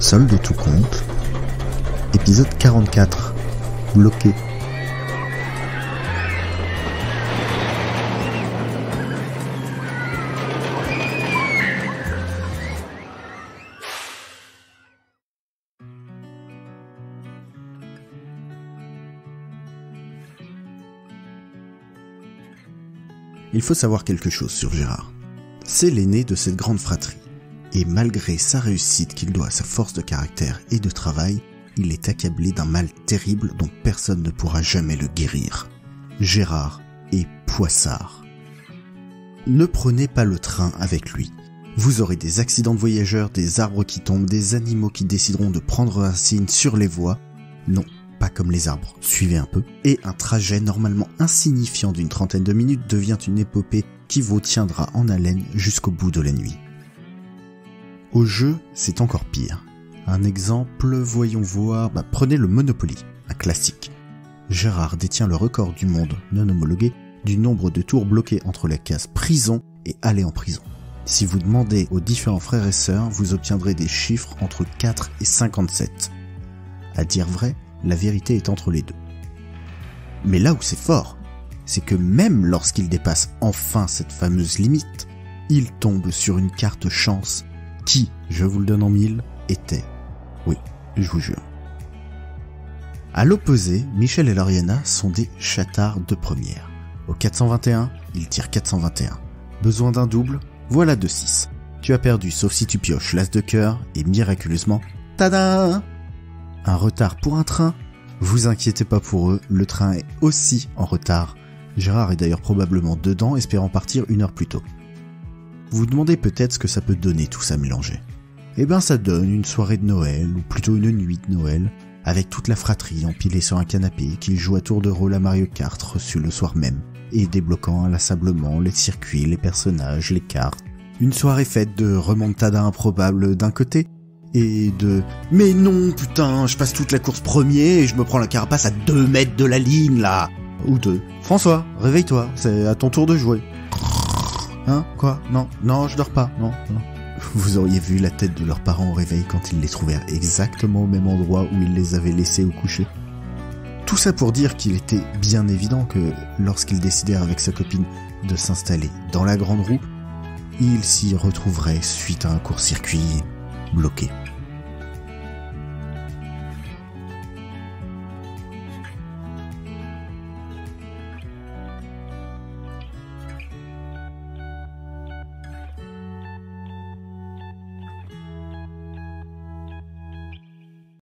Solde de tout compte. Épisode 44. Bloqué. Il faut savoir quelque chose sur Gérard. C'est l'aîné de cette grande fratrie. Et malgré sa réussite qu'il doit à sa force de caractère et de travail, il est accablé d'un mal terrible dont personne ne pourra jamais le guérir. Gérard est poissard. Ne prenez pas le train avec lui. Vous aurez des accidents de voyageurs, des arbres qui tombent, des animaux qui décideront de prendre racine sur les voies. Non, pas comme les arbres, suivez un peu. Et un trajet normalement insignifiant d'une trentaine de minutes devient une épopée qui vous tiendra en haleine jusqu'au bout de la nuit. Au jeu, c'est encore pire. Un exemple, voyons voir, prenez le Monopoly, un classique. Gérard détient le record du monde non homologué du nombre de tours bloqués entre la case prison et aller en prison. Si vous demandez aux différents frères et sœurs, vous obtiendrez des chiffres entre 4 et 57. À dire vrai, la vérité est entre les deux. Mais là où c'est fort, c'est que même lorsqu'il dépasse enfin cette fameuse limite, il tombe sur une carte chance qui, je vous le donne en mille, était. Oui, je vous jure. À l'opposé, Michel et Lauriana sont des chatards de première. Au 421, ils tirent 421. Besoin d'un double, voilà 2-6. Tu as perdu sauf si tu pioches l'as de cœur et miraculeusement, tada! Un retard pour un train? Vous inquiétez pas pour eux, le train est aussi en retard. Gérard est d'ailleurs probablement dedans, espérant partir 1 heure plus tôt. Vous vous demandez peut-être ce que ça peut donner tout ça mélangé. Eh ben ça donne une soirée de Noël, ou plutôt une nuit de Noël, avec toute la fratrie empilée sur un canapé qui joue à tour de rôle à Mario Kart reçu le soir même, et débloquant inlassablement les circuits, les personnages, les cartes. Une soirée faite de remontada improbable d'un côté, et de « Mais non, putain, je passe toute la course premier et je me prends la carapace à 2 mètres de la ligne, là !» Ou de « François, réveille-toi, c'est à ton tour de jouer. » Hein? Quoi? Non, je dors pas, non. Vous auriez vu la tête de leurs parents au réveil quand ils les trouvèrent exactement au même endroit où ils les avaient laissés au coucher. Tout ça pour dire qu'il était bien évident que lorsqu'ils décidèrent avec sa copine de s'installer dans la grande roue, ils s'y retrouveraient suite à un court-circuit bloqué.